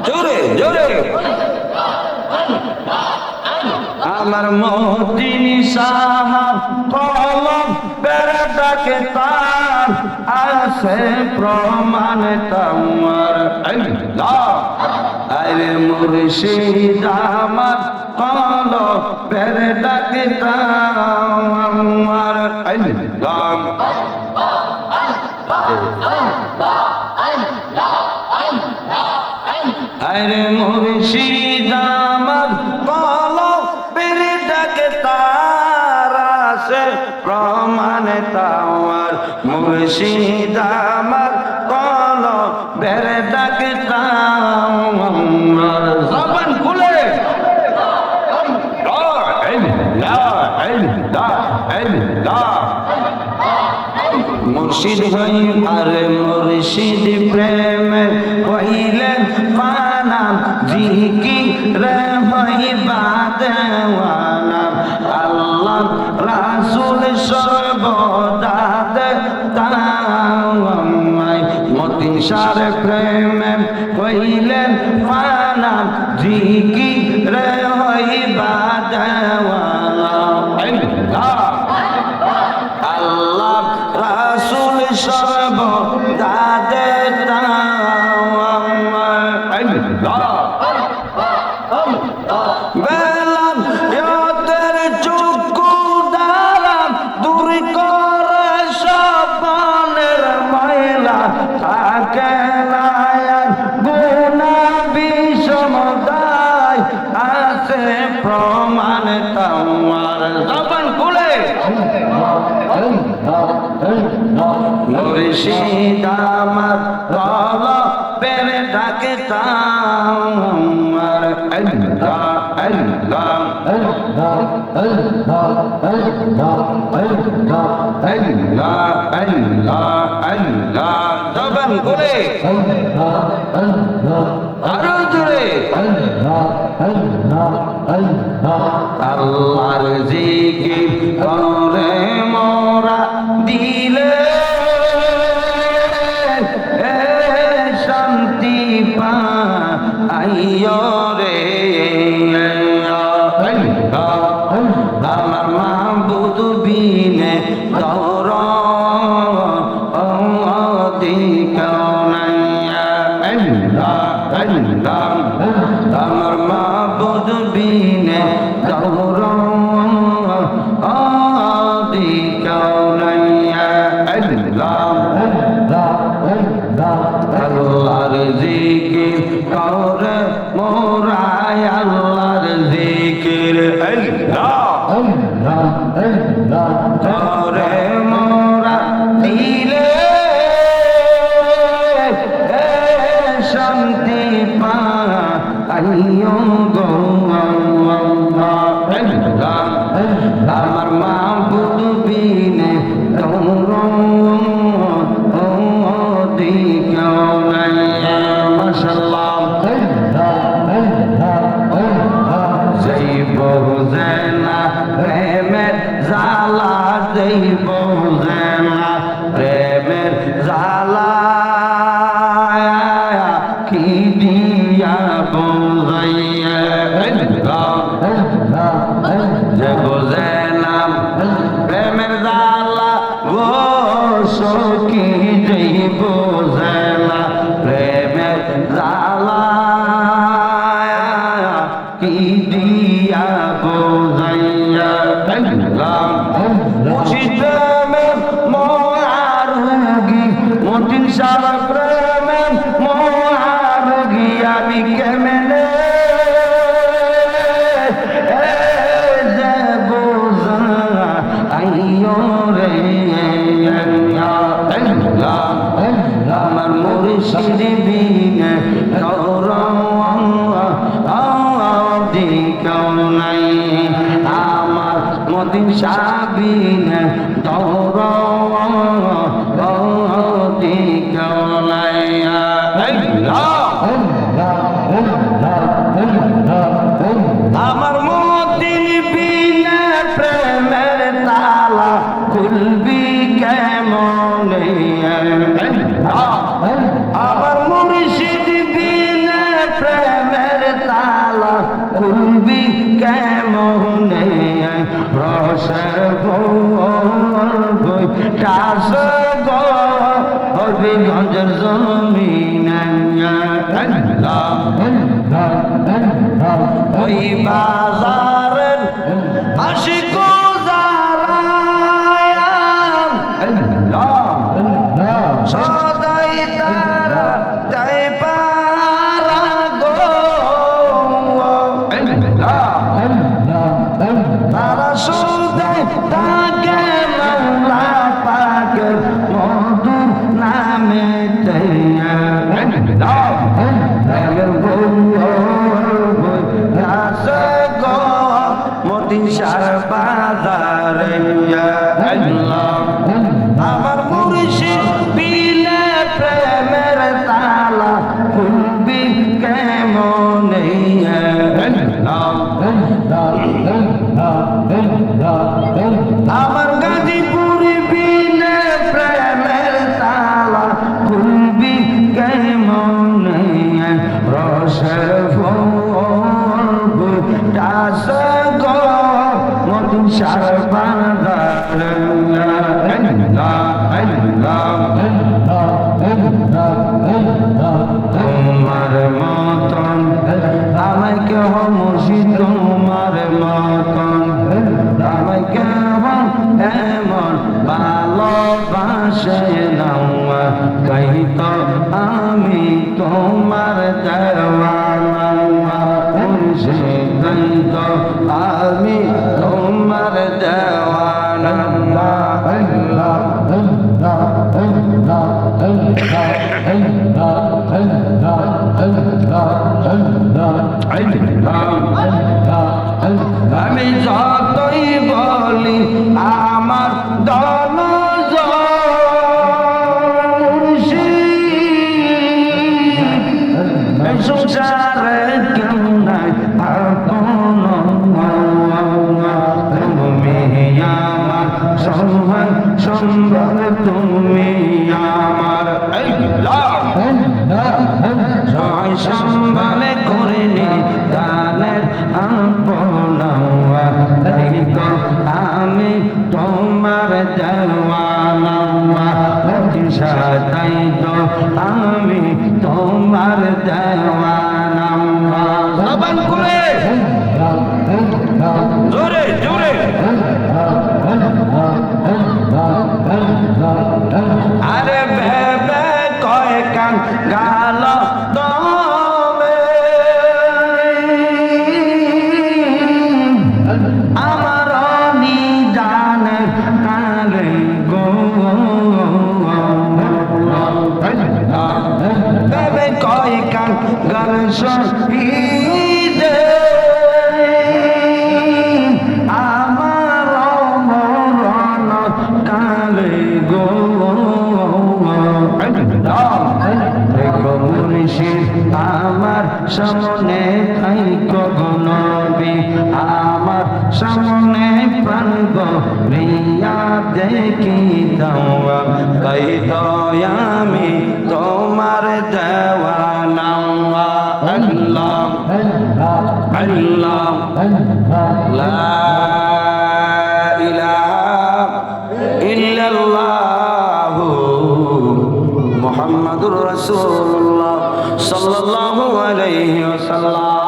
জোরে জোরে আমার মদিন সাহাব কলম বেড়াটাকে তার আছে প্রমাণ তোমার আল্লাহ আরে মুর্শিদ আমার কলম বেড়াটাকে তার আমার আল্লাহ আরে মুর্শিদ আমার কলবের ডাকে তার আছে প্রমাণ তোমার মুর্শিদ আমার কলবের ডাকে তার জবান খুলে মুর্শিদ ভাই আরে মুর্শিদ প্রেম কইলেন মানা জিকির ভাই বাদেওয়ানা আল্লাহ রাসূল সর্বদা তাওয়াই মতিন সার প্রেম কইলেন মানা জিকির ভাই বাদেওয়ানা আল্লাহ রাসূল সর্বদা বেলাল ইয়াদের চক্ষু দ্বারা দূর করে সপনের ময়লা থাকে না আর গুনাহ বিষমদায় আছে প্রমাণ তোমার জবান খুলে মুর্শিদ আমার কলবের ডাকে তোমার আল্লাহ আল্লাহ আল্লাহ আল্লাহ আল্লাহ আল্লাহ আল্লাহ জবান খুলে আরো জোরে আল্লাহর জিকির করে মোরা দিলে শান্তি পাইও রে আমার মাবুদ বিনে দৌর আমার মাবুদ বিনে দৌর আল্লাহর জিকির করে মোরাই আল্লাহর জিকির করে মোরা দিলে শান্তি পাইও গো আমার মাবুদ বিনে তোর মাশাআল্লাহ যাইব জানা প্রেমের জালা যাইব জানা প্রেমের জালা কি দিয়া বোঝাইয়া যাইব জানা প্রেমের জালা ও সখী যাইব জানা প্রেমের জালা কি দিয়া বোঝাইয়া মুর্শিদে মোয়ারুগি মতিন সারা প্রেমে মোয়ারুগি আমি কেমনে যে বোঝা আইও রে আমার মুর্শিদ বিনে তোর দিকেও নাই আমার মদিন সাবিনে তোর দিকেও নাই আমার মদিন বিনে প্রেমের তালা খুলবি কেমন আমার মুর্শিদ ওই বাজারের আশিক যারা সদাই তারা তাই পারা গো তারা সদাই তাকে মাওলা পাকের মধুর নামে মতিসার বাজারে আমার মুর্শিদ বিলে প্রেমের তালা খুলবি কেমন আমার গাজীপুর বিলে প্রেমের তালা খুলবি কেমন রসের দাস গো মতিসার বাজারে তোমার মতন আমায় কেহ মুর্শিদ তোমার মতন আমায় কেহ এমন ভালোবাসে না কই তো আমি তোমার দেওয়ানা মুর্শিদ কই তো আমি তোমার দেওয়ানা আমি যতই বলি আমার দল সংসারে কেউ নাই তুমি আমার সম্মান সম্বল তুমি আমার জয় সম্বলে করে নি গানের আমি তোমার দেওয়ানা সাতাই তো আমি তোমার দেওয়ানা জবান খুলে জোরে জোরে আরে ভেবে কয় কান গাল দমে আমার নিদানে কালে গো ভেবে কয় কান গাল শহীদে আমার মরণ কালে গো মুর্শিদ আমার সামনে থাইকো গো নবী আমার সামনে প্রাণ গো রিয়া দেখি দাও কই তো আমি তোমার দেওয়ানা আল্লাহ আল্লাহ লা ইলাহা ইল্লাল্লাহ মুহাম্মাদুর রাসূলুল্লাহ সাল্লাল্লাহু আলাইহি ওয়াসাল্লাম।